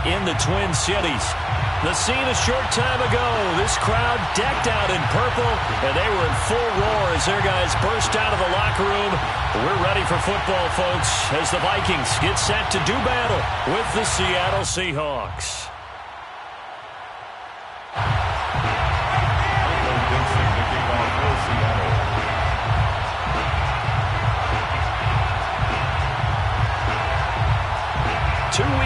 in the Twin Cities. The scene a short time ago, this crowd decked out in purple, and they were in full roar as their guys burst out of the locker room. We're ready for football, folks, as the Vikings get set to do battle with the Seattle Seahawks.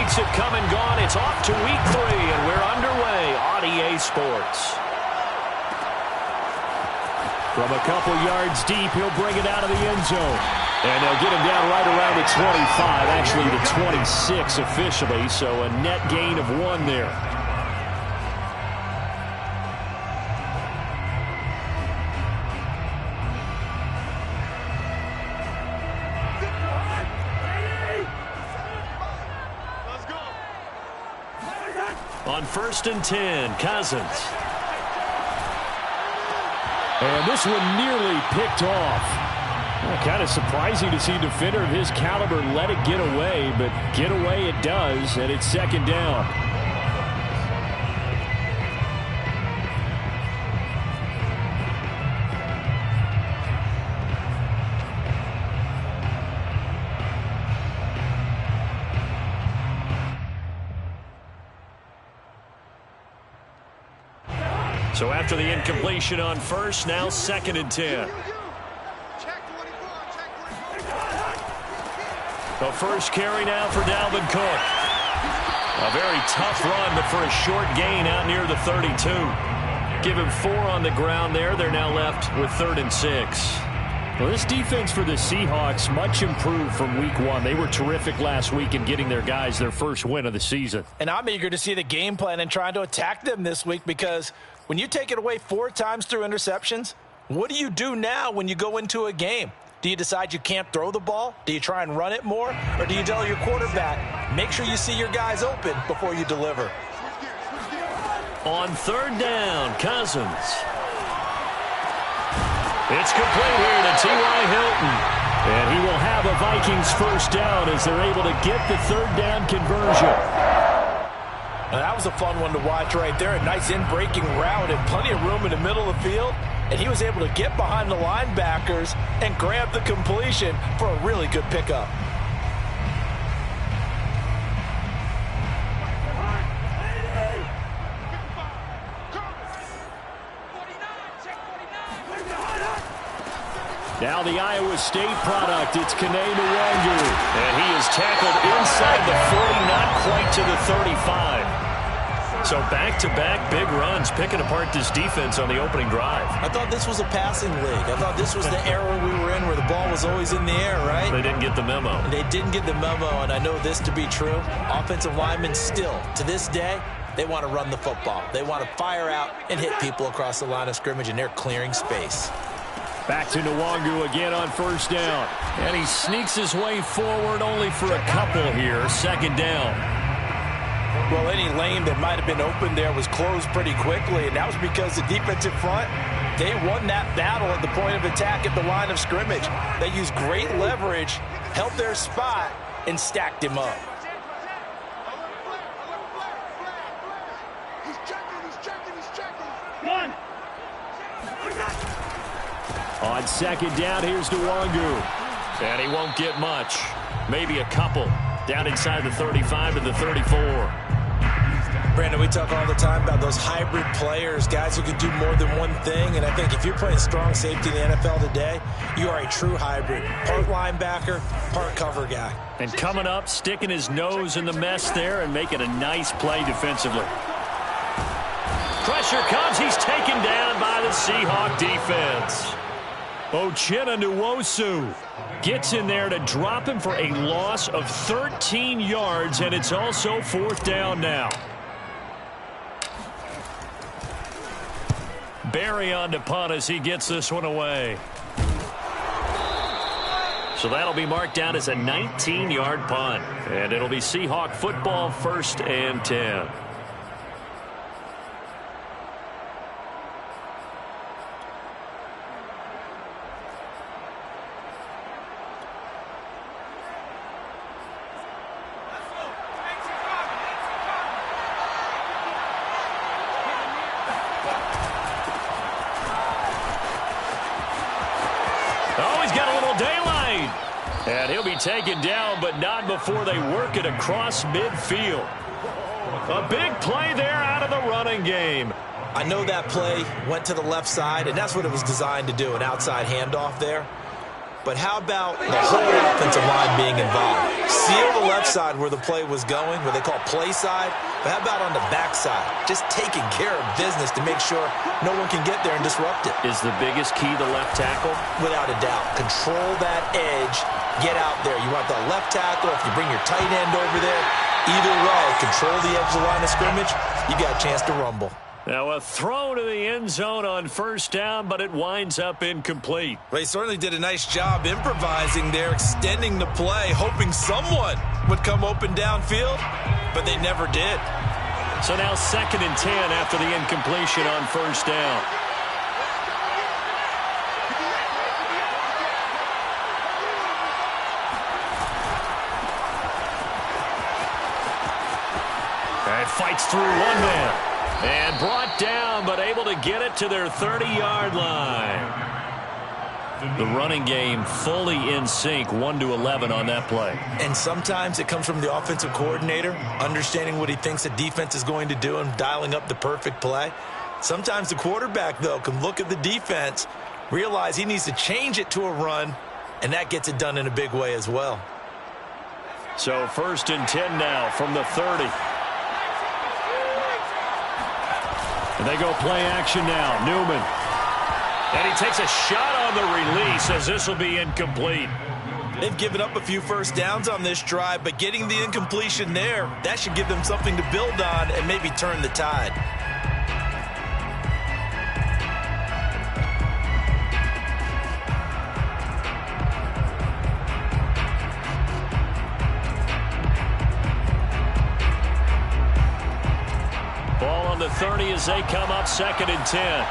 Have come and gone. It's off to week 3, and we're underway on EA Sports. From a couple yards deep, he'll bring it out of the end zone. And they'll get him down right around the 25, actually the 26 officially, so a net gain of 1 there. On 1st and 10, Cousins. And this one nearly picked off. Well, kind of surprising to see a defender of his caliber let it get away, but get away it does, and it's 2nd down. So after the incompletion on 1st, now 2nd and 10. The first carry now for Dalvin Cook. A very tough run, but for a short gain out near the 32. Give him 4 on the ground there. They're now left with 3rd and 6. Well, this defense for the Seahawks much improved from week 1. They were terrific last week in getting their guys their first win of the season. And I'm eager to see the game plan and trying to attack them this week, because when you take it away 4 times through interceptions, what do you do now when you go into a game? Do you decide you can't throw the ball? Do you try and run it more? Or do you tell your quarterback, make sure you see your guys open before you deliver? On 3rd down, Cousins. It's complete here to T.Y. Hilton. And he will have a Vikings first down as they're able to get the 3rd down conversion. Now, that was a fun one to watch right there. A nice in-breaking route and plenty of room in the middle of the field. And he was able to get behind the linebackers and grab the completion for a really good pickup. Now the Iowa State product, it's Gm1. And he is tackled inside the 40, not quite to the 35. So back-to-back big runs, picking apart this defense on the opening drive. I thought this was a passing league. I thought this was the era we were in where the ball was always in the air, right? They didn't get the memo. They didn't get the memo, and I know this to be true. Offensive linemen still, to this day, they want to run the football. They want to fire out and hit people across the line of scrimmage, and they're clearing space. Back to Gm1 again on 1st down. And he sneaks his way forward only for a couple here. 2nd down. Well, any lane that might have been open there was closed pretty quickly, and that was because the defensive front, they won that battle at the point of attack at the line of scrimmage. They used great leverage, held their spot, and stacked him up. On 2nd down, here's Gm1. And he won't get much. Maybe a couple. Down inside the 35 to the 34. Brandon, we talk all the time about those hybrid players, guys who can do more than one thing. And I think if you're playing strong safety in the NFL today, you are a true hybrid. Part linebacker, part cover guy. And coming up, sticking his nose in the mess there and making a nice play defensively. Pressure comes. He's taken down by the Seahawk defense. Gm1 gets in there to drop him for a loss of 13 yards, and it's also 4th down now. Barry on to punt as he gets this one away. So that'll be marked down as a 19-yard punt, and it'll be Seahawk football 1st and 10. got a little daylight. And he'll be taken down, but not before they work it across midfield. A big play there out of the running game. I know that play went to the left side, and that's what it was designed to do, an outside handoff there. But how about the whole offensive line being involved? Seal the left side where the play was going, where they call play side. But how about on the back side? Just taking care of business to make sure no one can get there and disrupt it. Is the biggest key the left tackle? Without a doubt. Control that edge. Get out there. You want the left tackle. If you bring your tight end over there, either way, control the edge of the line of scrimmage, you got a chance to rumble. Now a throw to the end zone on first down, but it winds up incomplete. They certainly did a nice job improvising there, extending the play, hoping someone would come open downfield, but they never did. So now 2nd and 10 after the incompletion on first down. And fights through one man. And brought down, but able to get it to their 30-yard line. The running game fully in sync, 1-11 on that play. And sometimes it comes from the offensive coordinator, understanding what he thinks the defense is going to do and dialing up the perfect play. Sometimes the quarterback, though, can look at the defense, realize he needs to change it to a run, and that gets it done in a big way as well. So 1st and 10 now from the 30. And they go play action now. Newman. And he takes a shot on the release as this will be incomplete. They've given up a few first downs on this drive, but getting the incompletion there, that should give them something to build on and maybe turn the tide. Ball on the 30 as they come up 2nd and 10.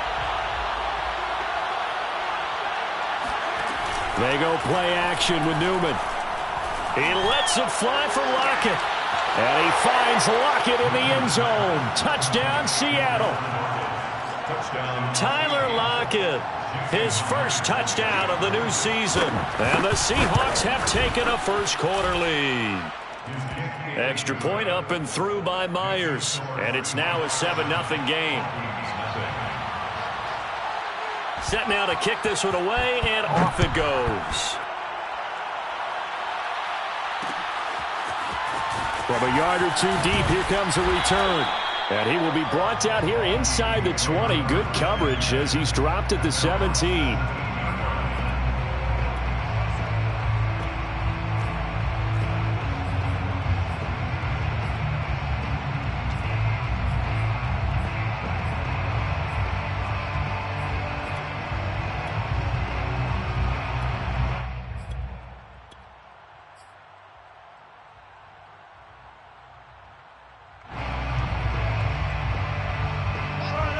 They go play action with Newman. He lets it fly for Lockett. And he finds Lockett in the end zone. Touchdown, Seattle. Tyler Lockett, his first touchdown of the new season. And the Seahawks have taken a first-quarter lead. Extra point up and through by Myers. And it's now a 7-0 game. Set now to kick this one away, and off it goes. From a yard or two deep, here comes a return. And he will be brought down here inside the 20. Good coverage as he's dropped at the 17.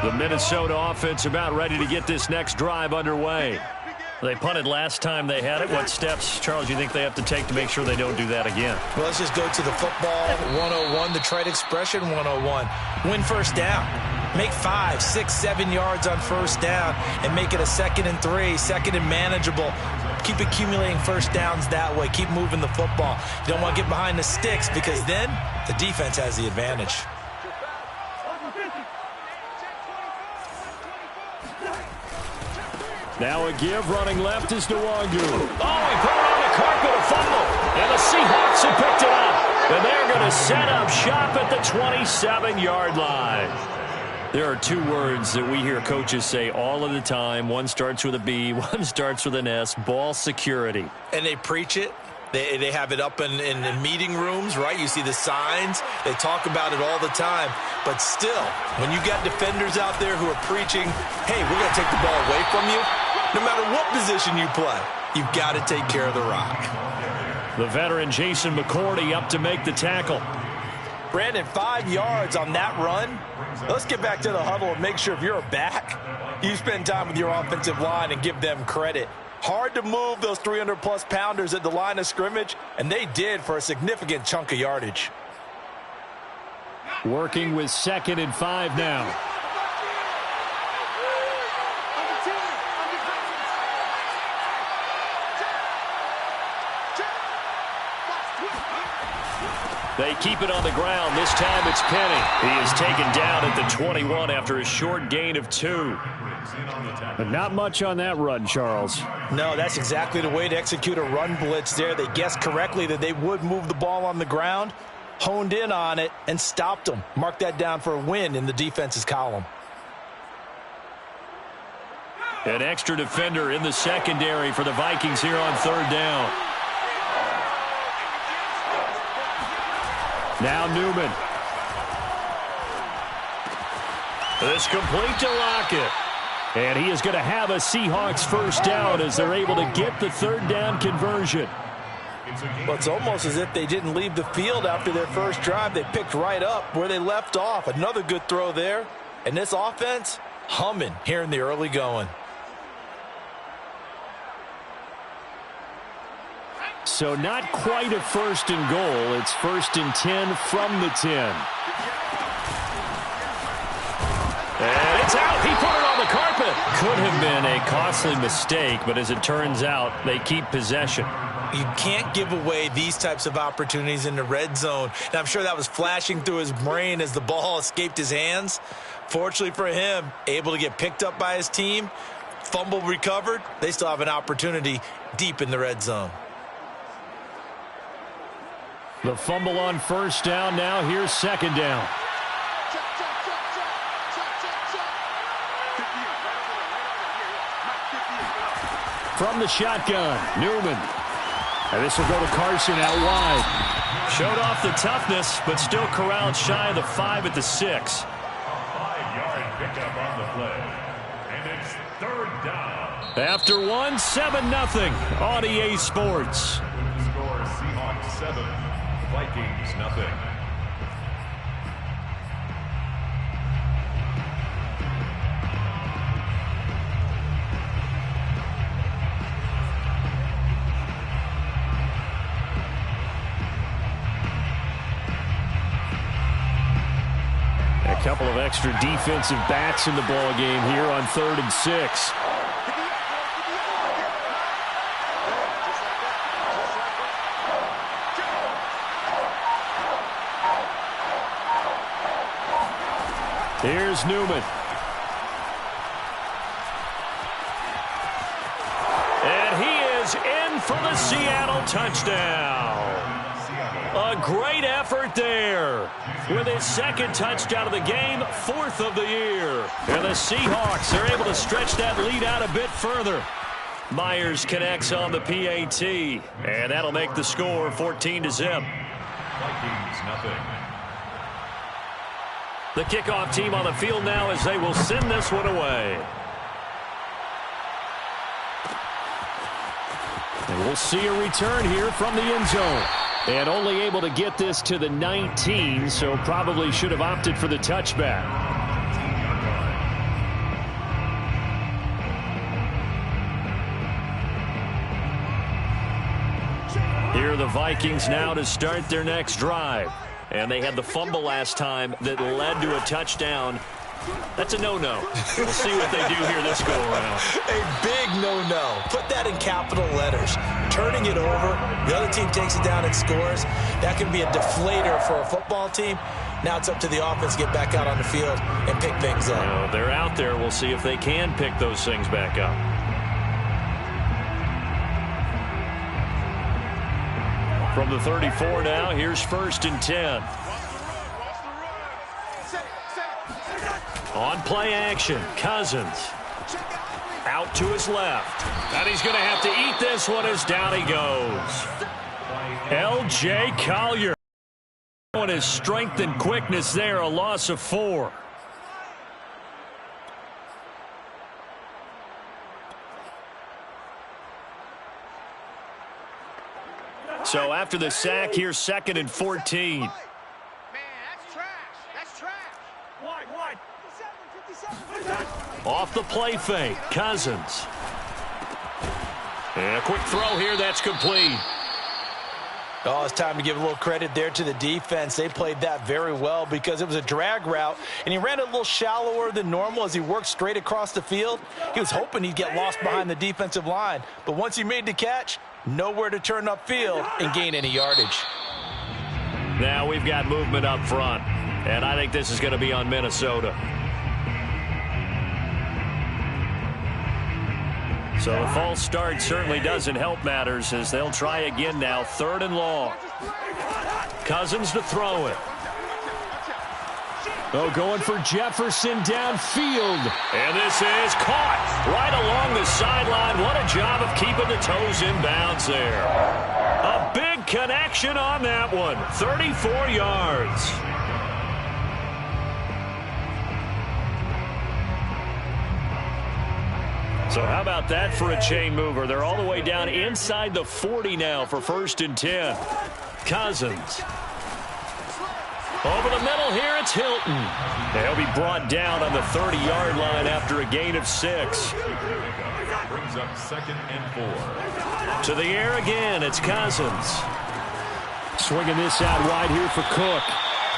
The Minnesota offense about ready to get this next drive underway. They punted last time they had it. What steps, Charles, do you think they have to take to make sure they don't do that again? Well, let's just go to the football 101, the trade expression 101. Win first down. Make 5, 6, 7 yards on first down and make it a 2nd and 3, 2nd and manageable. Keep accumulating first downs that way. Keep moving the football. You don't want to get behind the sticks because then the defense has the advantage. Now a give running left is Nwangu. Oh, he put it on the carpet, a fumble. And the Seahawks have picked it up. And they're going to set up shop at the 27-yard line. There are 2 words that we hear coaches say all of the time. One starts with a B, one starts with an S, ball security. And they preach it. They have it up in meeting rooms, right? You see the signs. They talk about it all the time. But still, when you got defenders out there who are preaching, hey, we're going to take the ball away from you, no matter what position you play, you've got to take care of the rock. The veteran Jason McCourty up to make the tackle. Brandon, 5 yards on that run. Let's get back to the huddle and make sure if you're a back, you spend time with your offensive line and give them credit. Hard to move those 300-plus pounders at the line of scrimmage, and they did for a significant chunk of yardage. Working with 2nd and 5 now. They keep it on the ground. This time it's Penny. He is taken down at the 21 after a short gain of 2. But not much on that run, Charles. No, that's exactly the way to execute a run blitz there. They guessed correctly that they would move the ball on the ground, honed in on it, and stopped them. Mark that down for a win in the defense's column. An extra defender in the secondary for the Vikings here on 3rd down. Now Newman. This complete to Lockett. And he is going to have a Seahawks first down as they're able to get the 3rd down conversion. Well, it's almost as if they didn't leave the field after their first drive. They picked right up where they left off. Another good throw there. And this offense, humming here in the early going. So not quite a 1st and goal. It's 1st and 10 from the 10. And it's out. He put it on the carpet. Could have been a costly mistake, but as it turns out, they keep possession. You can't give away these types of opportunities in the red zone. And I'm sure that was flashing through his brain as the ball escaped his hands. Fortunately for him, able to get picked up by his team, fumble recovered. They still have an opportunity deep in the red zone. The fumble on 1st down. Now here's 2nd down. From the shotgun, Newman. And this will go to Carson out wide. Showed off the toughness, but still corralled shy of the 5 at the 6. 5-yard pickup on the play. And it's 3rd down. After 1, 7-0 on EA Sports. Score Seahawks 7, Vikings 0. A couple of extra defensive backs in the ball game here on 3rd and 6. Here's Newman. And he is in for the Seattle touchdown. A great effort there. With his 2nd touchdown of the game, 4th of the year. And the Seahawks are able to stretch that lead out a bit further. Myers connects on the PAT. And that'll make the score 14-0. Vikings 0. The kickoff team on the field now as they will send this one away. And we'll see a return here from the end zone. And only able to get this to the 19, so probably should have opted for the touchback. Here are the Vikings now to start their next drive. And they had the fumble last time that led to a touchdown. That's a no-no. We'll see what they do here this go-around. A big no-no. Put that in capital letters. Turning it over, the other team takes it down and scores. That can be a deflator for a football team. Now it's up to the offense to get back out on the field and pick things up. Well, they're out there. We'll see if they can pick those things back up. From the 34 now, here's 1st and 10. On play action, Cousins. Out to his left. And he's going to have to eat this one as down he goes. L.J. Collier. On his strength and quickness there, a loss of 4. So after the sack, here's 2nd and 14. Man, that's trash. That's trash. Wide. 57. Off the play fake, Cousins. And a quick throw here, that's complete. Oh, it's time to give a little credit there to the defense. They played that very well because it was a drag route, and he ran it a little shallower than normal as he worked straight across the field. He was hoping he'd get lost behind the defensive line, but once he made the catch, nowhere to turn upfield and gain any yardage. Now we've got movement up front, and I think this is going to be on Minnesota. So the false start certainly doesn't help matters as they'll try again now. 3rd and long. Cousins to throw it. Oh, going for Jefferson downfield. And this is caught right along the sideline. What a job of keeping the toes in bounds there. A big connection on that one. 34 yards. So how about that for a chain mover? They're all the way down inside the 40 now for 1st and 10. Cousins. Over the middle here, it's Hilton. They'll be brought down on the 30-yard line after a gain of 6. Brings up 2nd and 4. To the air again, it's Cousins. Swinging this out wide here for Cook.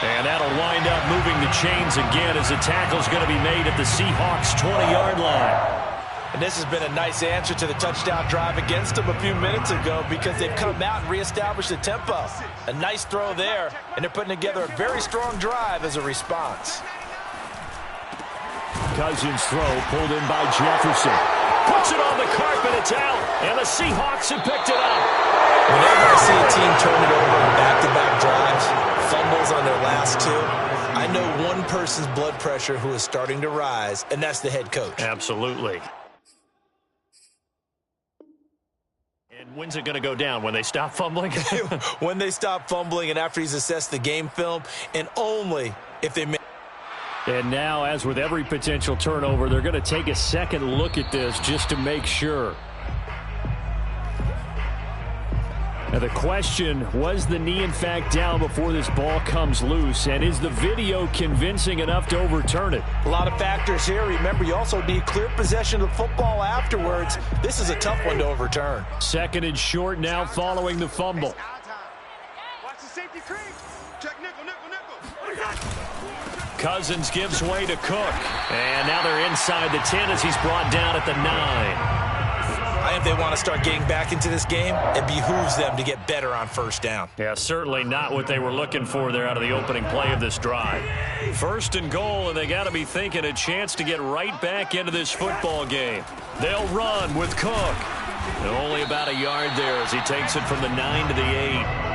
And that'll wind up moving the chains again as the tackle's going to be made at the Seahawks' 20-yard line. And this has been a nice answer to the touchdown drive against them a few minutes ago because they've come out and reestablished the tempo. A nice throw there, and they're putting together a very strong drive as a response. Cousins throw pulled in by Jefferson. Puts it on the carpet, it's out, and the Seahawks have picked it up. Whenever I see a team turn it over in back-to-back drives, fumbles on their last 2, I know one person's blood pressure who is starting to rise, and that's the head coach. Absolutely. And when's it going to go down? When they stop fumbling? When they stop fumbling and after he's assessed the game film, and only if they make. And now, as with every potential turnover, they're going to take a second look at this just to make sure. Now the question, was the knee in fact down before this ball comes loose? And is the video convincing enough to overturn it? A lot of factors here. Remember, you also need clear possession of the football afterwards. This is a tough one to overturn. 2nd and short now following the fumble. Watch the safety creep. Check nickel, nickel, nickel. Cousins gives way to Cook. And now they're inside the 10 as he's brought down at the 9. If they want to start getting back into this game, it behooves them to get better on 1st down. Yeah, certainly not what they were looking for there out of the opening play of this drive. 1st and goal, and they got to be thinking a chance to get right back into this football game. They'll run with Cook. And only about a yard there as he takes it from the 9 to the 8.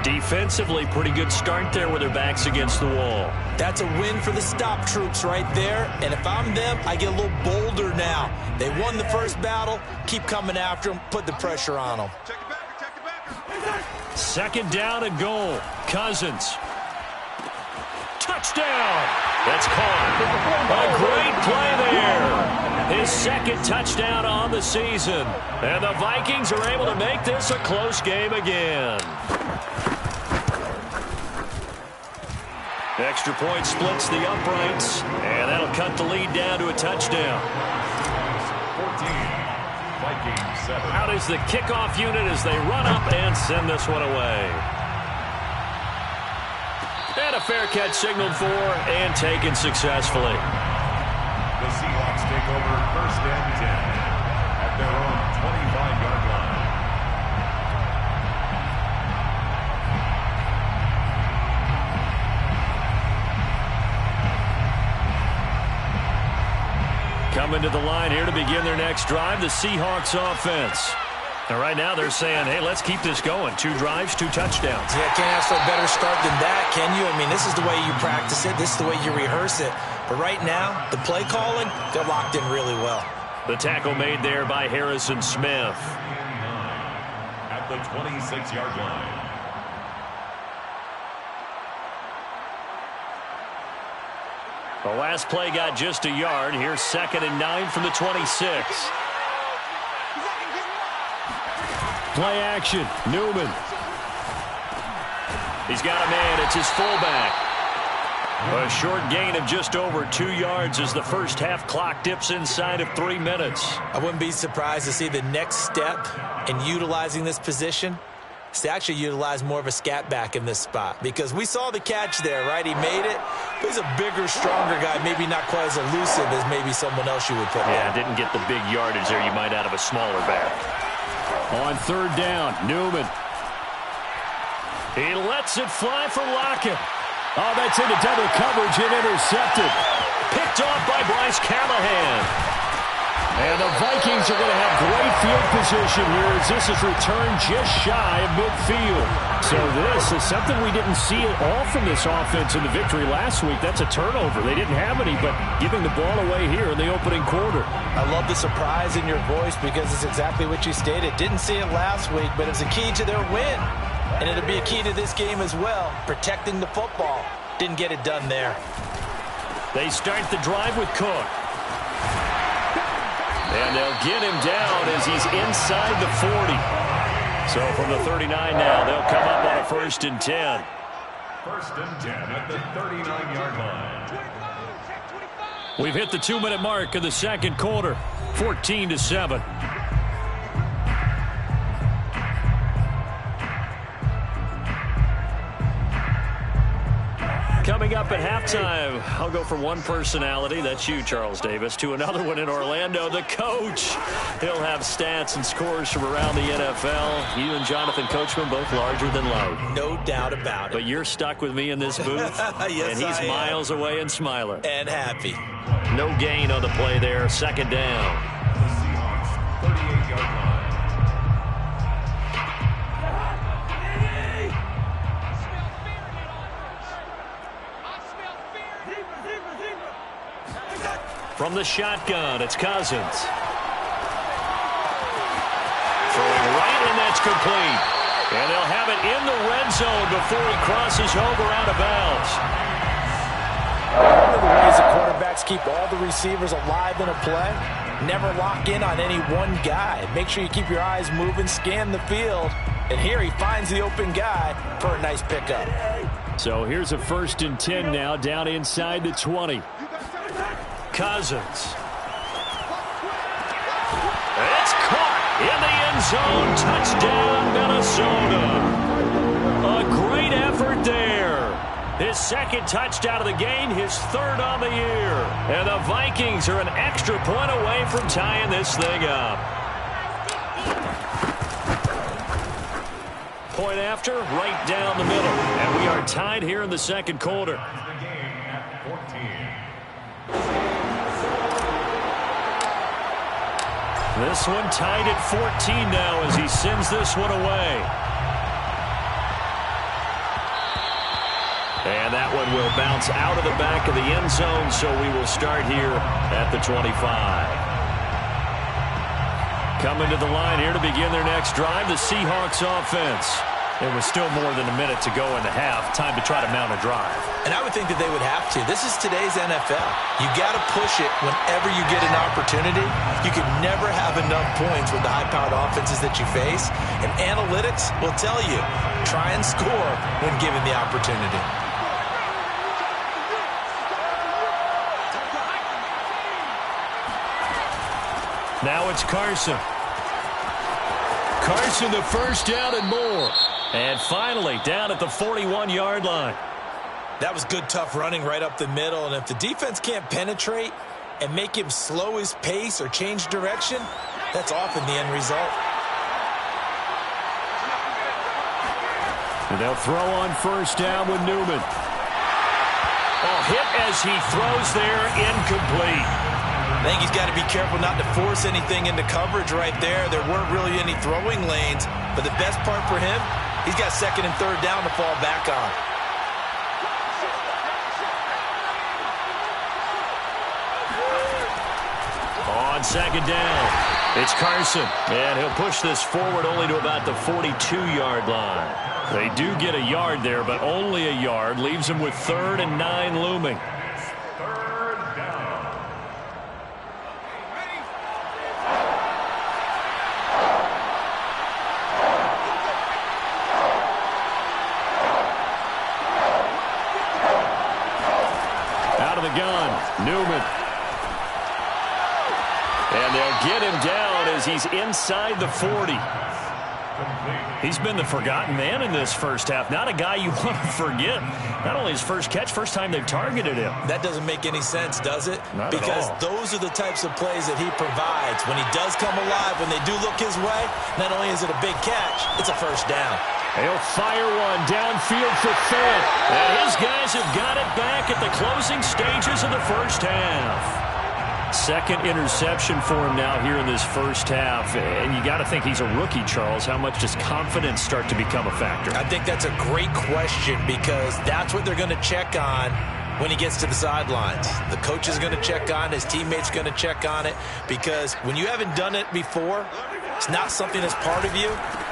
Defensively, pretty good start there with their backs against the wall. That's a win for the stop troops right there. And if I'm them, I get a little bolder now. They won the first battle. Keep coming after them. Put the pressure on them. 2nd down and goal. Cousins. Touchdown. That's caught. A great play there. His 2nd touchdown on the season. And the Vikings are able to make this a close game again. Extra point splits the uprights, and that'll cut the lead down to a touchdown. 14, Vikings 7. Out is the kickoff unit as they run up and send this one away. And a fair catch signaled for and taken successfully. The Seahawks take over 1st and 10 at their own 25-yard line. Coming to the line here to begin their next drive, the Seahawks offense. And right now they're saying, hey, let's keep this going. 2 drives, 2 touchdowns. Yeah, can't ask for a better start than that, can you? I mean, this is the way you practice it. This is the way you rehearse it. But right now, the play calling, they're locked in really well. The tackle made there by Harrison Smith. At the 26-yard line. The last play got just a yard. Here's 2nd and 9 from the 26. Play action. Newman. He's got a man. It's his fullback. A short gain of just over 2 yards as the first half clock dips inside of 3 minutes. I wouldn't be surprised to see the next step in utilizing this position is to actually utilize more of a scat back in this spot, because we saw the catch there, right? He made it. He's a bigger, stronger guy, maybe not quite as elusive as maybe someone else you would put Yeah, there. didn't get the big yardage there you might out of a smaller back. On 3rd down, Newman. He lets it fly for Lockett. Oh, that's into double coverage and intercepted. Picked off by Bryce Callahan. And the Vikings are going to have great field position here as this is returned just shy of midfield. So this is something we didn't see at all from this offense in the victory last week. That's a turnover. They didn't have any, but giving the ball away here in the opening quarter. I love the surprise in your voice because it's exactly what you stated. Didn't see it last week, but it's a key to their win. And it'll be a key to this game as well, protecting the football. Didn't get it done there. They start the drive with Cook. And they'll get him down as he's inside the 40. So from the 39 now, they'll come up on a 1st and 10. 1st and 10 at the 39-yard line. We've hit the 2-minute mark of the second quarter, 14-7. Coming up at halftime, I'll go from one personality, that's you, Charles Davis, to another one in Orlando, the coach. He'll have stats and scores from around the NFL. You and Jonathan Coachman both larger than life. No doubt about it. But you're stuck with me in this booth, yes, and he's miles away and smiling. And happy. No gain on the play there, 2nd down. The Seahawks, 38-yard line. From the shotgun, it's Cousins. Throwing right, and that's complete. And they'll have it in the red zone before he crosses over out of bounds. One of the ways the quarterbacks keep all the receivers alive in a play, never lock in on any one guy. Make sure you keep your eyes moving, scan the field. And here he finds the open guy for a nice pickup. So here's a 1st and 10 now, down inside the 20. Cousins. It's caught in the end zone. Touchdown, Minnesota. A great effort there. His 2nd touchdown of the game, his 3rd on the year. And the Vikings are an extra point away from tying this thing up. Point after, right down the middle. And we are tied here in the second quarter. The game at 14. This one tied at 14 now as he sends this one away. And that one will bounce out of the back of the end zone, so we will start here at the 25. Coming to the line here to begin their next drive, the Seahawks offense. It was still more than a minute to go in the half. Time to try to mount a drive. And I would think that they would have to. This is today's NFL. You got to push it whenever you get an opportunity. You can never have enough points with the high-powered offenses that you face. And analytics will tell you, try and score when given the opportunity. Now it's Carson. Carson, the 1st down and more. And finally, down at the 41-yard line. That was good, tough running right up the middle. And if the defense can't penetrate and make him slow his pace or change direction, that's often the end result. And they'll throw on 1st down with Newman. Oh, hit as he throws there, incomplete. I think he's got to be careful not to force anything into coverage right there. There weren't really any throwing lanes, but the best part for him, he's got 2nd and 3rd down to fall back on. On 2nd down, it's Carson, and he'll push this forward only to about the 42-yard line. They do get a yard there, but only a yard. Leaves them with 3rd and 9 looming. Newman. And they'll get him down as he's inside the 40. He's been the forgotten man in this first half. Not a guy you want to forget. Not only his first catch, first time they've targeted him. That doesn't make any sense, does it? Not because at all. Those are the types of plays that he provides. When he does come alive, when they do look his way, not only is it a big catch, it's a 1st down. He'll fire one downfield for Fant. And his guys have got it back at the closing stages of the first half. Second interception for him now here in this first half. And you got to think he's a rookie, Charles. How much does confidence start to become a factor? I think that's a great question because that's what they're going to check on when he gets to the sidelines. The coach is going to check on it. His teammates going to check on it because when you haven't done it before, it's not something that's part of you.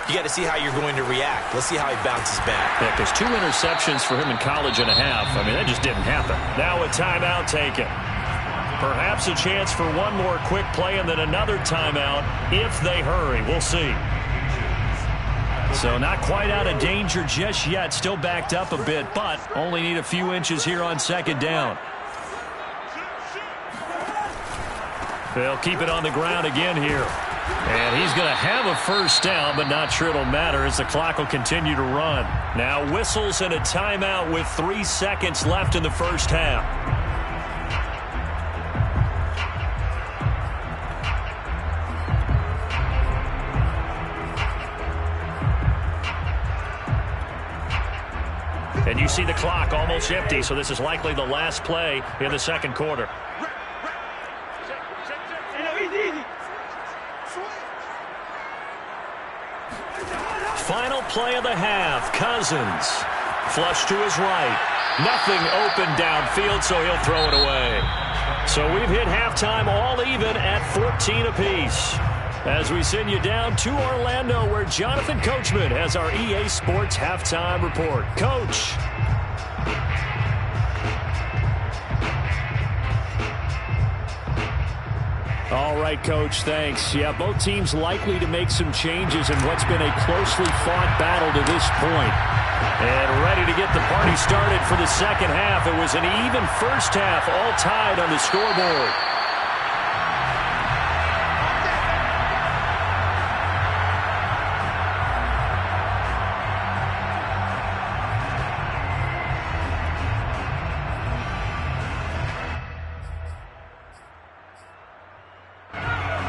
You got to see how you're going to react. Let's see how he bounces back. Yeah, because 2 interceptions for him in college and a half. I mean, that just didn't happen. Now a timeout taken. Perhaps a chance for one more quick play and then another timeout if they hurry. We'll see. So not quite out of danger just yet. Still backed up a bit, but only need a few inches here on second down. They'll keep it on the ground again here. And he's going to have a first down, but not sure it'll matter as the clock will continue to run. Now whistles and a timeout with 3 seconds left in the first half. And you see the clock almost empty, so this is likely the last play in the second quarter. Final play of the half. Cousins. Flush to his right. Nothing open downfield, so he'll throw it away. So we've hit halftime all even at 14 apiece. As we send you down to Orlando, where Jonathan Coachman has our EA Sports Halftime Report. Coach. All right, Coach, thanks. Yeah, both teams likely to make some changes in what's been a closely fought battle to this point. And ready to get the party started for the second half. It was an even first half, all tied on the scoreboard.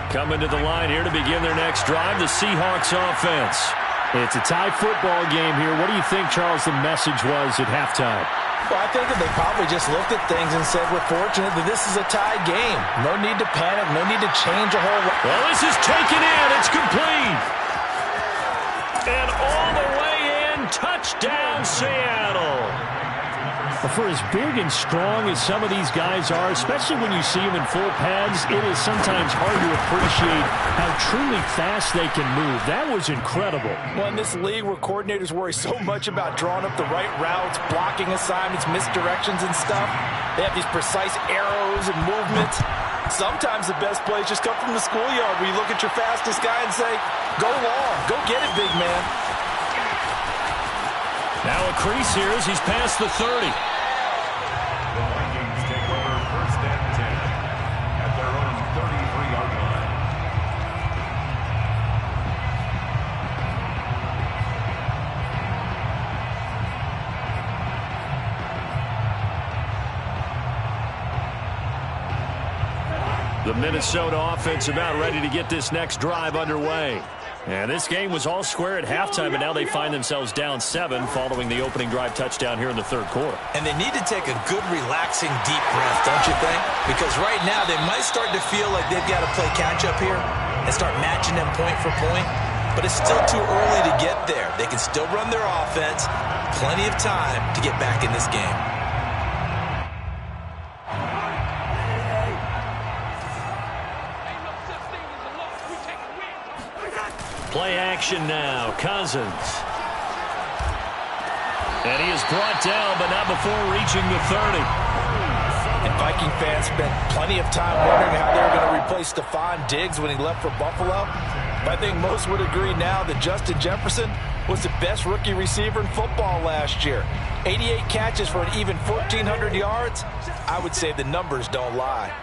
Coming to the line here to begin their next drive, the Seahawks offense. It's a tie football game here. What do you think, Charles, the message was at halftime? Well, I think that they probably just looked at things and said, we're fortunate that this is a tie game. No need to panic. No need to change a whole lot. Well, this is taken in. It's complete. And all the way in. Touchdown, Seattle. Well, for as big and strong as some of these guys are, especially when you see them in full pads, it is sometimes hard to appreciate how truly fast they can move. That was incredible. Well, in this league where coordinators worry so much about drawing up the right routes, blocking assignments, misdirections and stuff, they have these precise arrows and movements. Sometimes the best plays just come from the schoolyard where you look at your fastest guy and say, go long, go get it, big man. Now a crease here as he's past the 30. The Vikings take over first and 10 at their own 33-yard line. The Minnesota offense about ready to get this next drive underway. And this game was all square at halftime, but now they find themselves down 7 following the opening drive touchdown here in the third quarter. And they need to take a good, relaxing, deep breath, don't you think? Because right now they might start to feel like they've got to play catch-up here and start matching them point for point. But it's still too early to get there. They can still run their offense. Plenty of time to get back in this game. Play action now. Cousins. And he is brought down, but not before reaching the 30. And Viking fans spent plenty of time wondering how they were going to replace Stephon Diggs when he left for Buffalo. But I think most would agree now that Justin Jefferson was the best rookie receiver in football last year. 88 catches for an even 1,400 yards. I would say the numbers don't lie.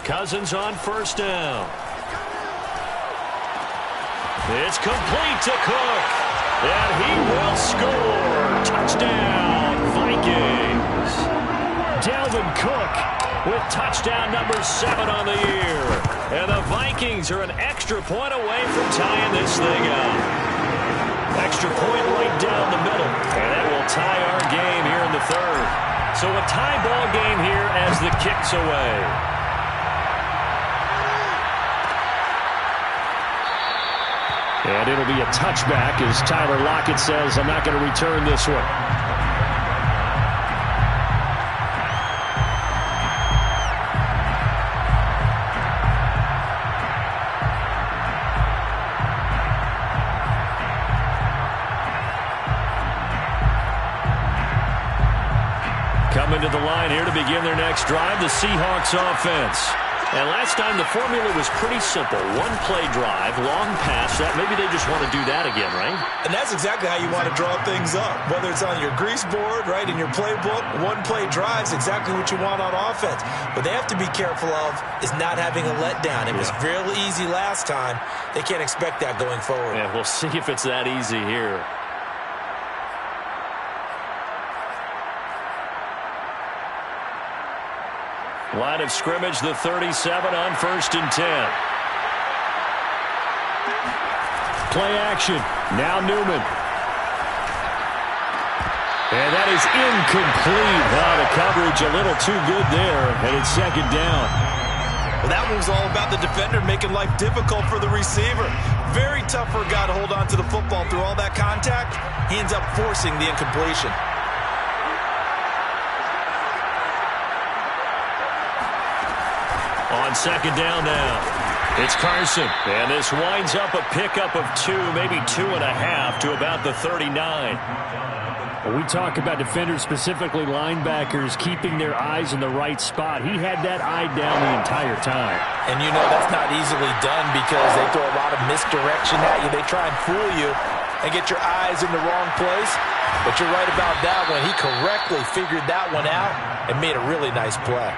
Cousins on first down. It's complete to Cook. And he will score. Touchdown, Vikings. Dalvin Cook with touchdown number 7 on the year. And the Vikings are an extra point away from tying this thing up. Extra point right down the middle. And that will tie our game here in the third. So a tie ball game here as the kick's away. And it'll be a touchback as Tyler Lockett says, I'm not going to return this one. Coming to the line here to begin their next drive, the Seahawks offense. And last time the formula was pretty simple. One play drive, long pass. That maybe they just want to do that again, right? And that's exactly how you want to draw things up. Whether it's on your grease board, right, in your playbook, one play drive is exactly what you want on offense. What they have to be careful of is not having a letdown. It was real easy last time. They can't expect that going forward. Yeah, we'll see if it's that easy here. Line of scrimmage, the 37 on 1st and 10. Play action. Now Newman. And that is incomplete. The coverage a little too good there, and it's 2nd down. Well, that move's all about the defender making life difficult for the receiver. Very tough for a guy to hold on to the football through all that contact. He ends up forcing the incompletion. On 2nd down now, it's Carson. And this winds up a pickup of 2, maybe 2.5 to about the 39. We talk about defenders, specifically linebackers, keeping their eyes in the right spot. He had that eye down the entire time. And you know that's not easily done because they throw a lot of misdirection at you. They try and fool you and get your eyes in the wrong place. But you're right about that one. He correctly figured that one out and made a really nice play.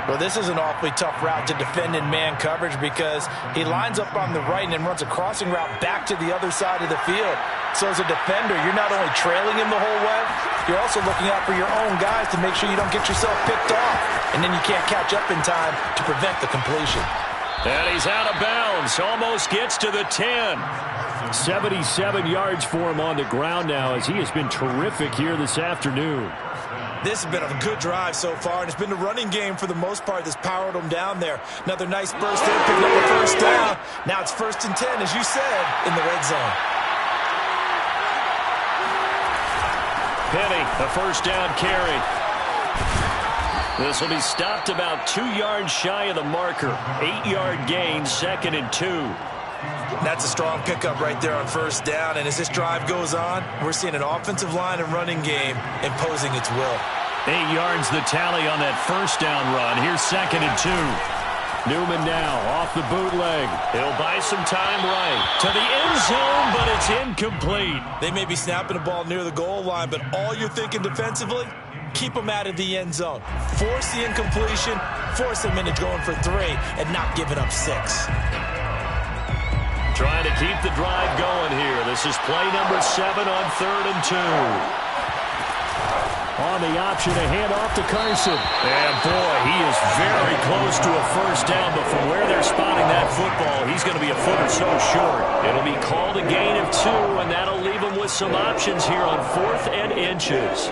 Well, this is an awfully tough route to defend in man coverage because he lines up on the right and then runs a crossing route back to the other side of the field. So as a defender, you're not only trailing him the whole way, you're also looking out for your own guys to make sure you don't get yourself picked off. And then you can't catch up in time to prevent the completion. And he's out of bounds. Almost gets to the 10. 77 yards for him on the ground now as he has been terrific here this afternoon. This has been a good drive so far, and it's been the running game for the most part that's powered them down there. Another nice burst there, picking up a 1st down. Now it's 1st and 10, as you said, in the red zone. Penny, a 1st down carry. This will be stopped about 2 yards shy of the marker. 8-yard gain, 2nd and 2. That's a strong pickup right there on 1st down, and as this drive goes on, we're seeing an offensive line and running game imposing its will. 8 yards the tally on that 1st down run. Here's 2nd and 2. Newman now off the bootleg. He'll buy some time right to the end zone, but it's incomplete. They may be snapping the ball near the goal line, but all you're thinking defensively, keep them out of the end zone. Force the incompletion, force them into going for 3, and not giving up 6. Trying to keep the drive going here. This is play number 7 on 3rd and 2. On the option, a handoff to Carson. And boy, he is very close to a 1st down, but from where they're spotting that football, he's going to be a foot or so short. It'll be called a gain of 2, and that'll leave him with some options here on 4th and inches.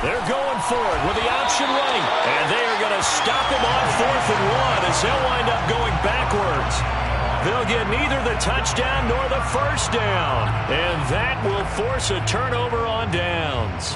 They're going for it with the option right. And they are going to stop him on 4th and 1 as he'll wind up going backwards. They'll get neither the touchdown nor the 1st down. And that will force a turnover on downs.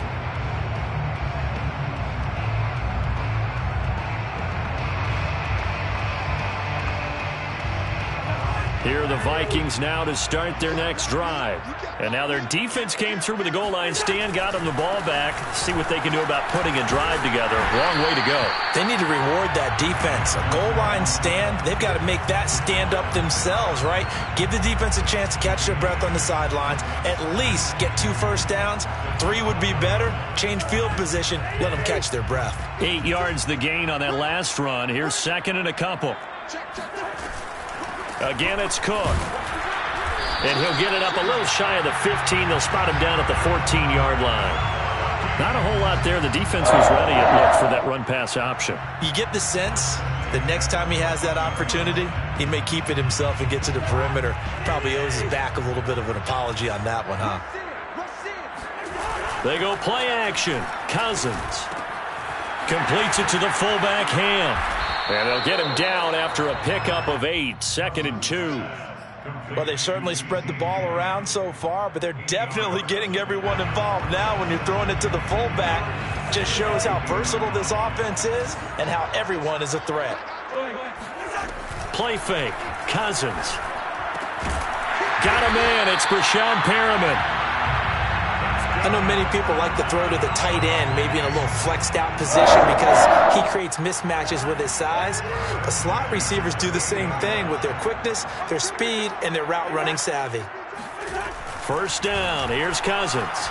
Here are the Vikings now to start their next drive. And now their defense came through with the goal line stand, got them the ball back. See what they can do about putting a drive together. Long way to go. They need to reward that defense. A goal line stand, they've got to make that stand up themselves, right? Give the defense a chance to catch their breath on the sidelines. At least get 2 first downs. 3 would be better. Change field position. Let them catch their breath. 8 yards the gain on that last run. Here's 2nd and a couple. Again, it's Cook. And he'll get it up a little shy of the 15. They'll spot him down at the 14-yard line. Not a whole lot there. The defense was ready, it looked, for that run-pass option. You get the sense that next time he has that opportunity, he may keep it himself and get to the perimeter. Probably owes his back a little bit of an apology on that one, huh? They go play action. Cousins completes it to the fullback, Ham. And they'll get him down after a pickup of 8, 2nd and 2. Well, they certainly spread the ball around so far, but they're definitely getting everyone involved now when you're throwing it to the fullback. Just shows how versatile this offense is and how everyone is a threat. Play fake. Cousins. Got him in. It's Brashad Perriman. I know many people like to throw to the tight end, maybe in a little flexed out position because he creates mismatches with his size. But slot receivers do the same thing with their quickness, their speed, and their route running savvy. First down. Here's Cousins.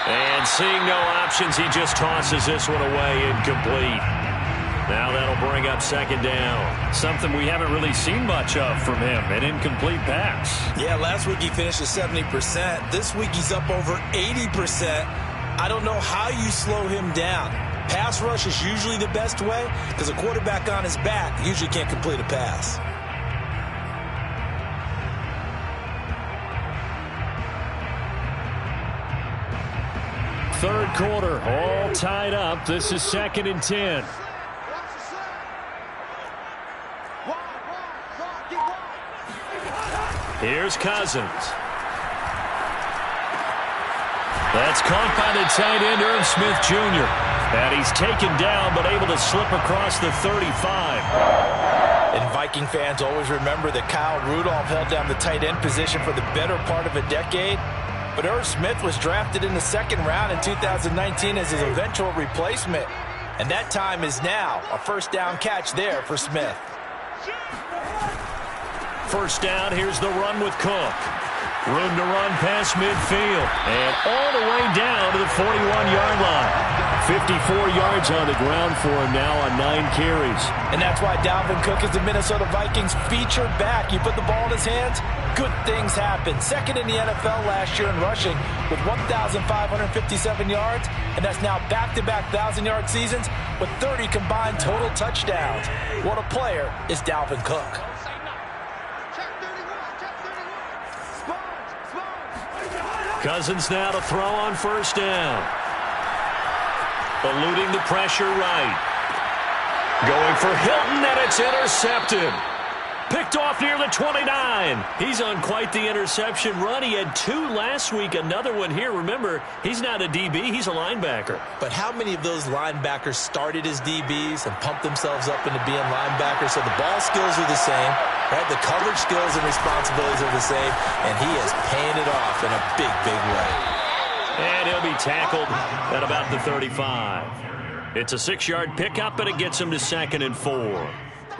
And seeing no options, he just tosses this one away, incomplete. Now that'll bring up 2nd down. Something we haven't really seen much of from him, an incomplete pass. Yeah, last week he finished at 70%. This week he's up over 80%. I don't know how you slow him down. Pass rush is usually the best way because a quarterback on his back usually can't complete a pass. Third quarter, all tied up. This is 2nd and 10. Here's Cousins. That's caught by the tight end, Irv Smith Jr. And he's taken down, but able to slip across the 35. And Viking fans always remember that Kyle Rudolph held down the tight end position for the better part of a decade. But Irv Smith was drafted in the 2nd round in 2019 as his eventual replacement. And that time is now. A first down catch there for Smith. First down, here's the run with Cook. Room to run past midfield. And all the way down to the 41-yard line. 54 yards on the ground for him now on 9 carries. And that's why Dalvin Cook is the Minnesota Vikings featured back. You put the ball in his hands, good things happen. 2nd in the NFL last year in rushing with 1,557 yards. And that's now back-to-back 1,000-yard seasons with 30 combined total touchdowns. What a player is Dalvin Cook. Cousins now to throw on first down. Eluding the pressure right. Going for Hilton, and it's intercepted. Picked off near the 29. He's on quite the interception run. He had 2 last week, another one here. Remember, he's not a DB, he's a linebacker. But how many of those linebackers started as DBs and pumped themselves up into being linebackers? So the ball skills are the same, right? The coverage skills and responsibilities are the same, and he is paying it off in a big, big way. And he'll be tackled at about the 35. It's a 6-yard pickup, and it gets him to 2nd and 4.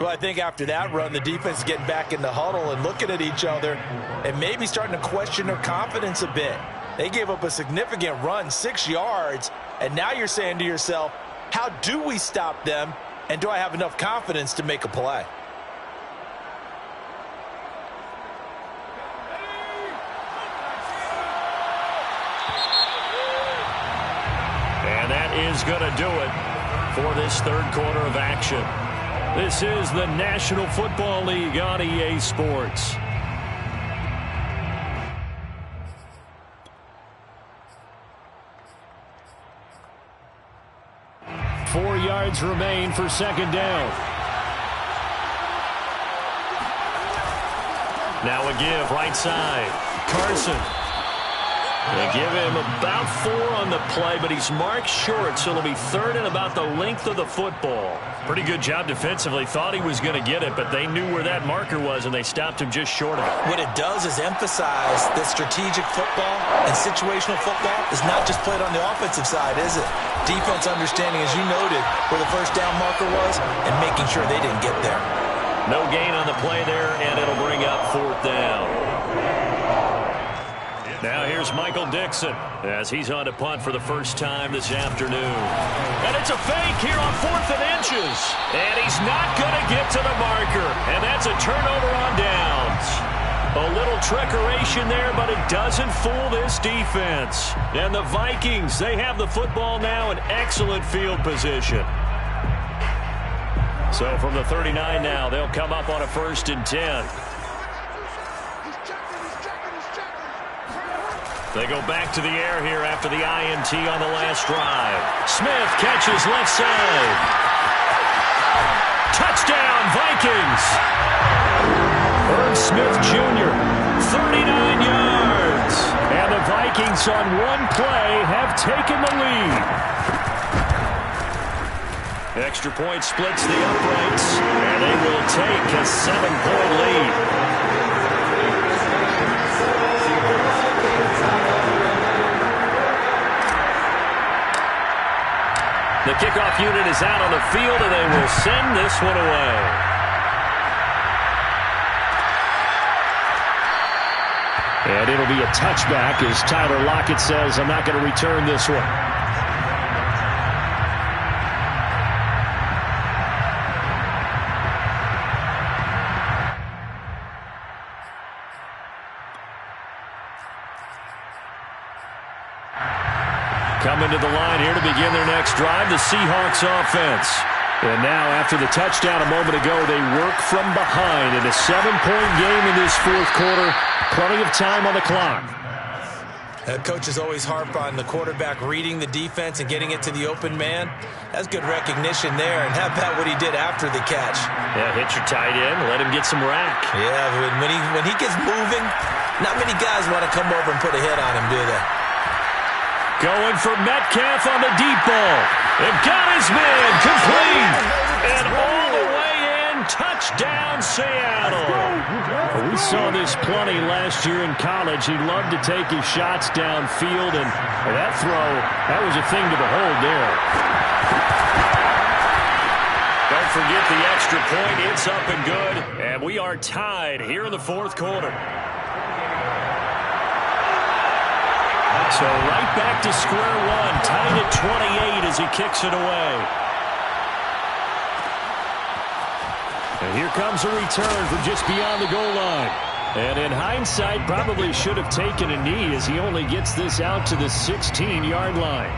Well, I think after that run, the defense is getting back in the huddle and looking at each other and maybe starting to question their confidence a bit. They gave up a significant run, 6 yards, and now you're saying to yourself, how do we stop them, and do I have enough confidence to make a play? And that is going to do it for this third quarter of action. This is the National Football League on EA Sports. Four yards remain for 2nd down. Now a give right side. Carson. They give him about 4 on the play, but he's marked short, so it'll be 3rd and about the length of the football. Pretty good job defensively. Thought he was going to get it, but they knew where that marker was, and they stopped him just short of it. What it does is emphasize that strategic football and situational football is not just played on the offensive side, is it? Defense understanding, as you noted, where the first down marker was and making sure they didn't get there. No gain on the play there, and it'll bring up 4th down. Now here's Michael Dixon as he's on to punt for the first time this afternoon. And it's a fake here on 4th and inches. And he's not going to get to the marker. And that's a turnover on downs. A little trickeration there, but it doesn't fool this defense. And the Vikings, they have the football now in excellent field position. So from the 39 now, they'll come up on a 1st and 10. They go back to the air here after the INT on the last drive. Smith catches left side. Touchdown, Vikings. Irv Smith Jr., 39 yards. And the Vikings on one play have taken the lead. Extra point splits the uprights, and they will take a 7-point lead. The kickoff unit is out on the field, and they will send this one away. And it'll be a touchback as Tyler Lockett says, I'm not going to return this one. Coming to the line here to begin their next drive, the Seahawks offense. And now, after the touchdown a moment ago, they work from behind in a 7-point game in this 4th quarter. Plenty of time on the clock. Coaches always harp on the quarterback reading the defense and getting it to the open man. That's good recognition there. And how about what he did after the catch? Yeah, hit your tight end, let him get some rack. Yeah, when he gets moving, not many guys want to come over and put a hit on him, do they? Going for Metcalf on the deep ball. They've got his man complete. And all the way in, touchdown Seattle. We saw this plenty last year in college. He loved to take his shots downfield, and that throw, that was a thing to behold there. Don't forget the extra point. It's up and good. And we are tied here in the 4th quarter. So right back to square one, tied at 28 as he kicks it away. And here comes a return from just beyond the goal line. And in hindsight, probably should have taken a knee as he only gets this out to the 16-yard line.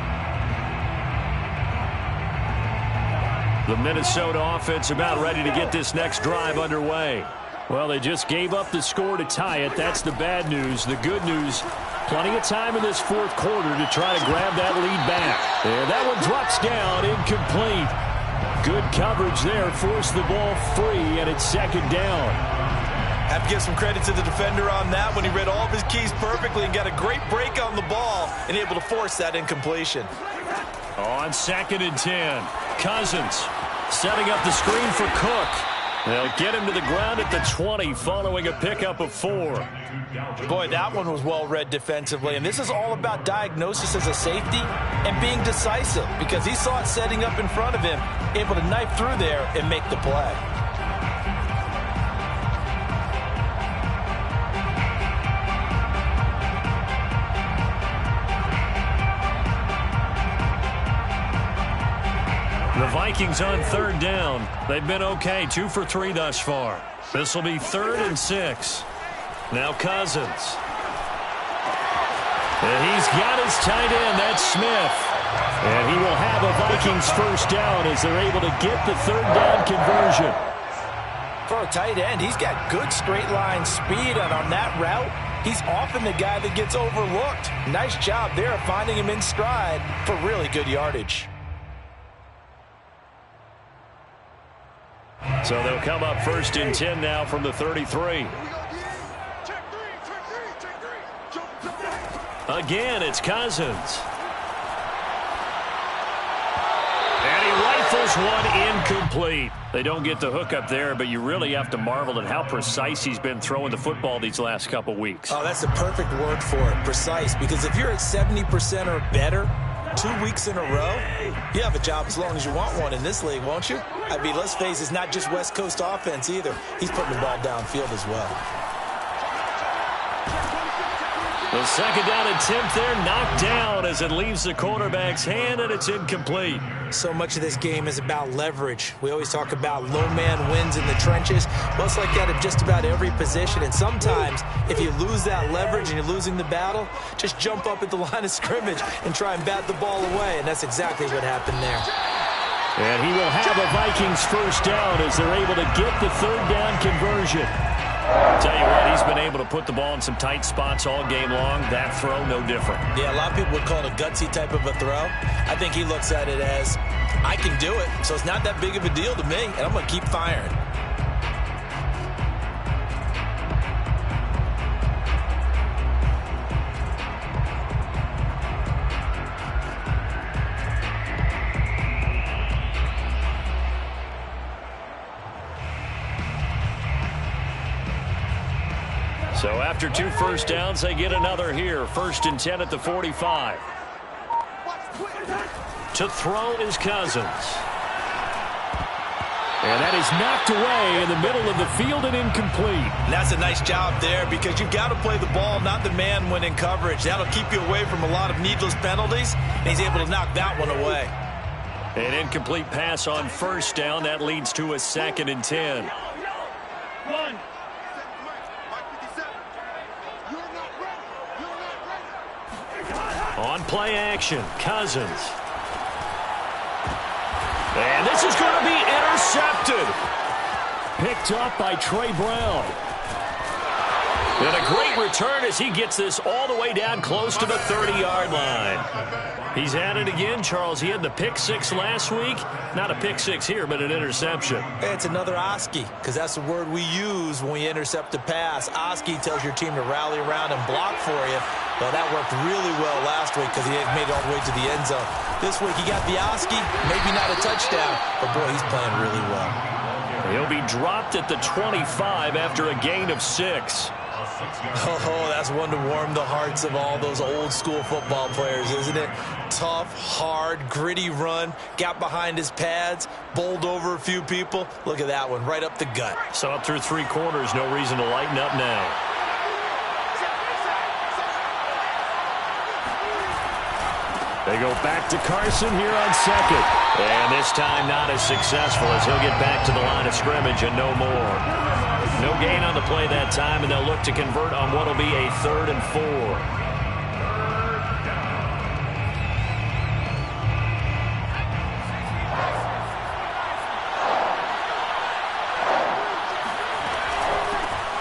The Minnesota offense about ready to get this next drive underway. Well, they just gave up the score to tie it. That's the bad news. The good news, plenty of time in this 4th quarter to try to grab that lead back. And that one drops down, incomplete. Good coverage there, forced the ball free, and it's 2nd down. Have to give some credit to the defender on that when he read all of his keys perfectly and got a great break on the ball and able to force that incompletion. On 2nd and 10, Cousins setting up the screen for Cook. They'll get him to the ground at the 20 following a pickup of 4. Boy, that one was well read defensively, and this is all about diagnosis as a safety and being decisive because he saw it setting up in front of him, able to knife through there and make the play. The Vikings on 3rd down. They've been okay, 2 for 3 thus far. This will be 3rd and 6. Now Cousins. And he's got his tight end. That's Smith. And he will have a Vikings 1st down as they're able to get the 3rd down conversion. For a tight end, he's got good straight line speed, and on that route, he's often the guy that gets overlooked. Nice job there of finding him in stride for really good yardage. So they'll come up 1st and 10 now from the 33. Again, it's Cousins. And he rifles one incomplete. They don't get the hook up there, but you really have to marvel at how precise he's been throwing the football these last couple weeks. Oh, that's the perfect word for it, precise, because if you're at 70% or better 2 weeks in a row, you have a job as long as you want one in this league, won't you? I mean, let's face it, it's not just West Coast offense either. He's putting the ball downfield as well. The second down attempt there knocked down as it leaves the quarterback's hand, and it's incomplete. So much of this game is about leverage. We always talk about low man wins in the trenches. Well, it's like that at just about every position. And sometimes, if you lose that leverage and you're losing the battle, just jump up at the line of scrimmage and try and bat the ball away. And that's exactly what happened there. And he will have a Vikings first down as they're able to get the third down conversion. Tell you what, he's been able to put the ball in some tight spots all game long. That throw, no different. Yeah, a lot of people would call it a gutsy type of a throw. I think he looks at it as, I can do it, so it's not that big of a deal to me, and I'm going to keep firing. So after 2 first downs, they get another here. 1st and 10 at the 45. To throw is Cousins. And that is knocked away in the middle of the field and incomplete. And that's a nice job there because you've got to play the ball, not the man when in coverage. That'll keep you away from a lot of needless penalties, and he's able to knock that one away. An incomplete pass on 1st down. That leads to a 2nd and 10. On play action, Cousins. And this is going to be intercepted. Picked up by Trey Brown. And a great return as he gets this all the way down close to the 30-yard line. He's at it again, Charles. He had the pick 6 last week. Not a pick 6 here, but an interception. It's another Oski, because that's the word we use when we intercept a pass. Oski tells your team to rally around and block for you. Well, that worked really well last week because he had made it all the way to the end zone. This week he got the Oski, maybe not a touchdown, but boy, he's playing really well. He'll be dropped at the 25 after a gain of 6. Oh, that's one to warm the hearts of all those old school football players, isn't it? Tough, hard, gritty run, got behind his pads, bowled over a few people. Look at that one, right up the gut. So up through 3 quarters, no reason to lighten up now. They go back to Carson here on 2nd. And this time not as successful as he'll get back to the line of scrimmage and no more. No gain on the play that time, and they'll look to convert on what will be a 3rd and 4.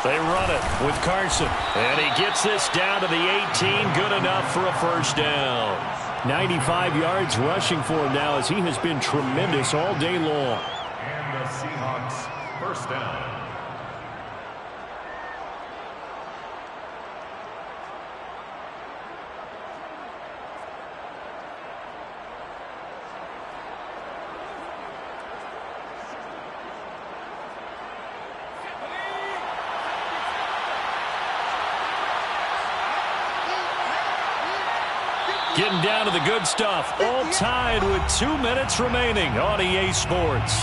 They run it with Carson. And he gets this down to the 18. Good enough for a first down. 95 yards rushing for him now as he has been tremendous all day long. And the Seahawks first down. Getting down to the good stuff. All tied with 2 minutes remaining on EA Sports.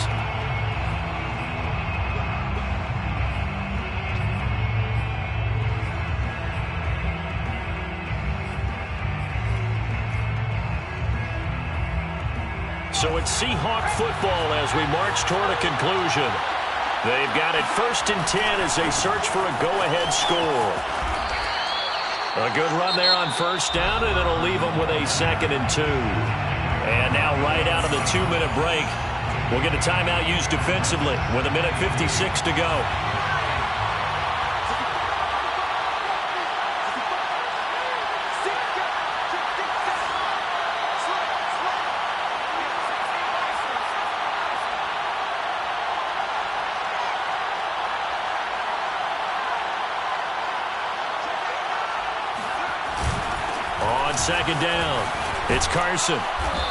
So it's Seahawk football as we march toward a conclusion. They've got it 1st and 10 as they search for a go-ahead score. A good run there on 1st down, and it'll leave them with a 2nd and 2. And now right out of the 2-minute break, we'll get a timeout used defensively with 1:56 to go. On 2nd down, it's Carson.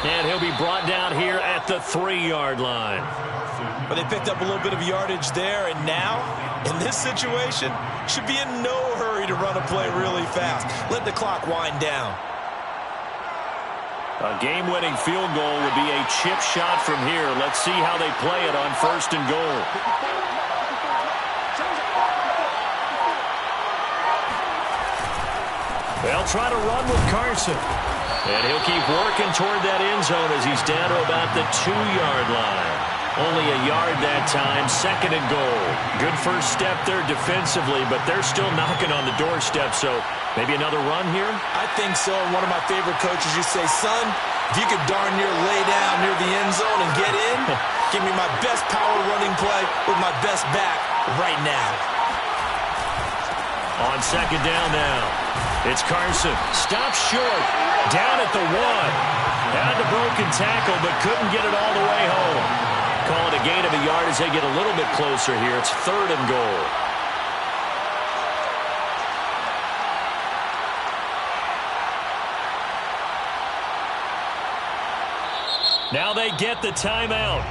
And he'll be brought down here at the 3-yard line. But they picked up a little bit of yardage there, and now, in this situation, should be in no hurry to run a play really fast. Let the clock wind down. A game-winning field goal would be a chip shot from here. Let's see how they play it on 1st and goal. They'll try to run with Carson. And he'll keep working toward that end zone as he's down to about the 2-yard line. Only a yard that time, 2nd and goal. Good first step there defensively, but they're still knocking on the doorstep, so maybe another run here? I think so. One of my favorite coaches, you say, son, if you could darn near lay down near the end zone and get in, give me my best power running play with my best back right now. On 2nd down now, it's Carson. Stops short, down at the 1. Had the broken tackle, but couldn't get it all the way home. Call it a gain of a yard as they get a little bit closer here. It's 3rd and goal. Now they get the timeout.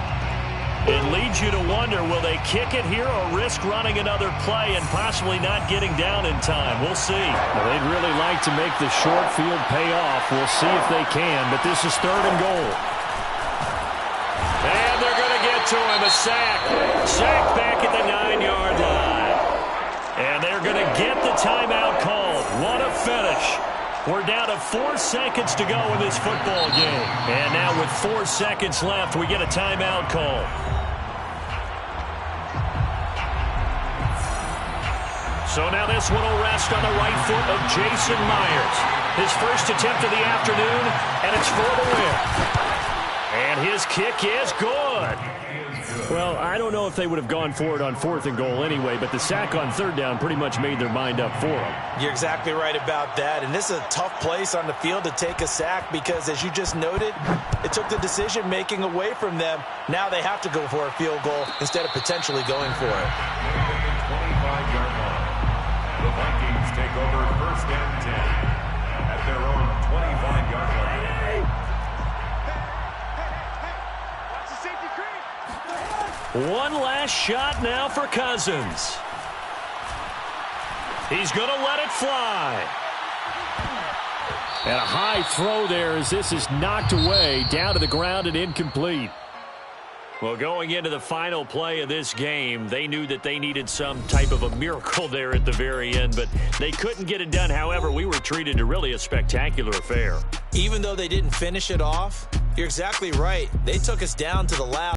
It leads you to wonder, will they kick it here or risk running another play and possibly not getting down in time? We'll see. Well, they'd really like to make the short field pay off. We'll see if they can, but this is 3rd and goal. And they're going to get to him. A sack. Sack back at the 9-yard line. And they're going to get the timeout called. What a finish. We're down to 4 seconds to go in this football game. And now with 4 seconds left, we get a timeout call. So now this one will rest on the right foot of Jason Myers. His first attempt of the afternoon, and it's for the win. And his kick is good. Well, I don't know if they would have gone for it on 4th and goal anyway, but the sack on 3rd down pretty much made their mind up for them. You're exactly right about that, and this is a tough place on the field to take a sack because, as you just noted, it took the decision-making away from them. Now they have to go for a field goal instead of potentially going for it. 25-yard line. The Vikings take over 1st and 10 at their own 25-yard line. One last shot now for Cousins. He's going to let it fly. And a high throw there as this is knocked away, down to the ground and incomplete. Well, going into the final play of this game, they knew that they needed some type of a miracle there at the very end, but they couldn't get it done. However, we were treated to really a spectacular affair. Even though they didn't finish it off, you're exactly right. They took us down to the last.